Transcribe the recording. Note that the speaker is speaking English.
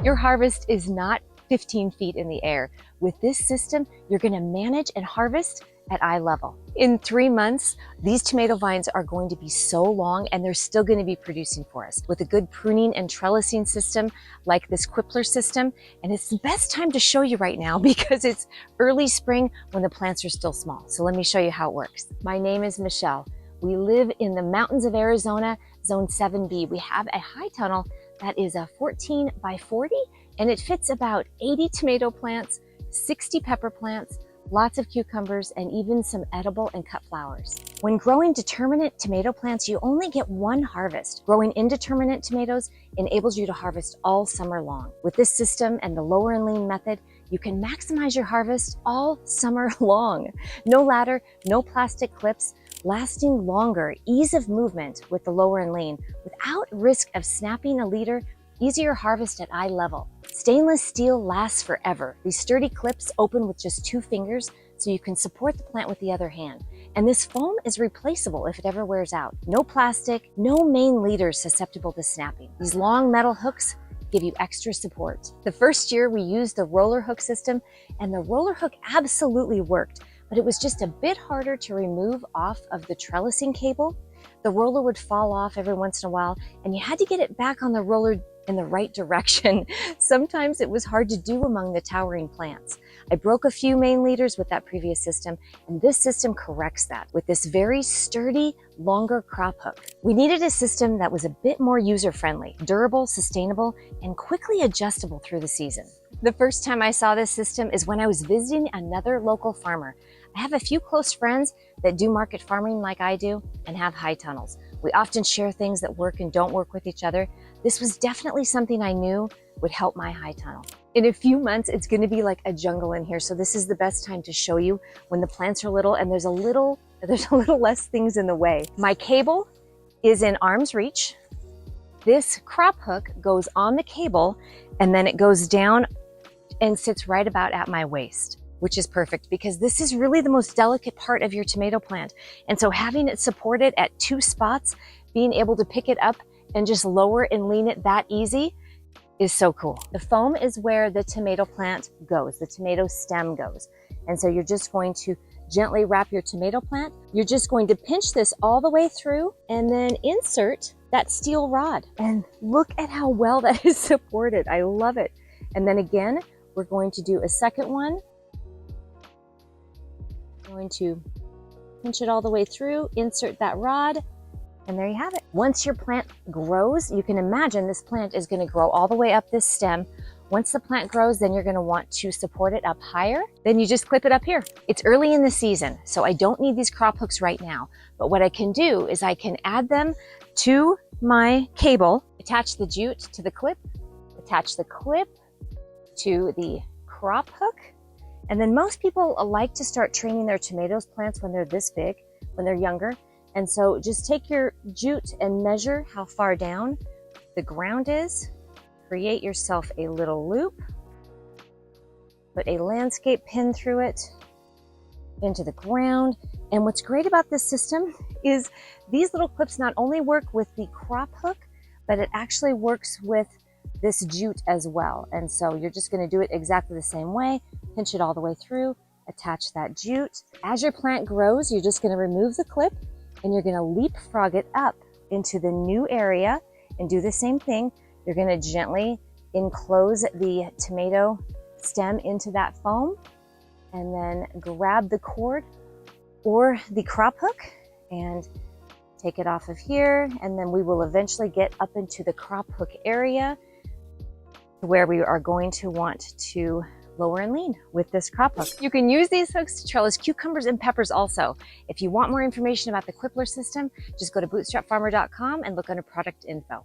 Your harvest is not 15 feet in the air. With this system, you're going to manage and harvest at eye level. In 3 months, these tomato vines are going to be so long and they're still going to be producing for us with a good pruning and trellising system like this Qlipr system. And it's the best time to show you right now because it's early spring when the plants are still small. So let me show you how it works. My name is Michelle. We live in the mountains of Arizona, zone 7B. We have a high tunnel that is a 14 by 40 and it fits about 80 tomato plants, 60 pepper plants, lots of cucumbers, and even some edible and cut flowers. When growing determinate tomato plants, you only get one harvest. Growing indeterminate tomatoes enables you to harvest all summer long. With this system and the lower and lean method, you can maximize your harvest all summer long. No ladder, no plastic clips, lasting longer, ease of movement with the lower and lean, without risk of snapping a leader, easier harvest at eye level. Stainless steel lasts forever. These sturdy clips open with just 2 fingers so you can support the plant with the other hand. And this foam is replaceable if it ever wears out. No plastic, no main leaders susceptible to snapping. These long metal hooks give you extra support. The first year we used the roller hook system and the roller hook absolutely worked, but it was just a bit harder to remove off of the trellising cable. The roller would fall off every once in a while and you had to get it back on the roller in the right direction. Sometimes it was hard to do among the towering plants. I broke a few main leaders with that previous system, and this system corrects that with this very sturdy, longer crop hook. We needed a system that was a bit more user-friendly, durable, sustainable, and quickly adjustable through the season. The first time I saw this system is when I was visiting another local farmer. I have a few close friends that do market farming like I do and have high tunnels. We often share things that work and don't work with each other. This was definitely something I knew would help my high tunnel. In a few months, it's going to be like a jungle in here. So this is the best time to show you when the plants are little and there's a little less things in the way. My cable is in arm's reach. This crop hook goes on the cable and then it goes down and sits right about at my waist, which is perfect because this is really the most delicate part of your tomato plant. And so having it supported at 2 spots, being able to pick it up and just lower and lean it that easy is so cool. The foam is where the tomato plant goes, the tomato stem goes. And so you're just going to gently wrap your tomato plant. You're just going to pinch this all the way through and then insert that steel rod. And look at how well that is supported. I love it. And then again, we're going to do a second one. Going to pinch it all the way through, insert that rod, and there you have it. Once your plant grows, you can imagine this plant is going to grow all the way up this stem. Once the plant grows, then you're going to want to support it up higher. Then you just clip it up here. It's early in the season, so I don't need these crop hooks right now. But what I can do is I can add them to my cable, attach the jute to the clip, attach the clip to the crop hook. And then most people like to start training their tomatoes plants when they're this big, when they're younger. And so just take your jute and measure how far down the ground is. Create yourself a little loop. Put a landscape pin through it into the ground. And what's great about this system is these little clips not only work with the crop hook, but it actually works with this jute as well. And so you're just going to do it exactly the same way. Pinch it all the way through, attach that jute. As your plant grows, you're just going to remove the clip and you're going to leapfrog it up into the new area and do the same thing. You're going to gently enclose the tomato stem into that foam and then grab the cord or the crop hook and take it off of here. And then we will eventually get up into the crop hook area where we are going to want to lower and lean with this crop hook. You can use these hooks to trellis cucumbers and peppers also. If you want more information about the Qlipr system, just go to bootstrapfarmer.com and look under product info.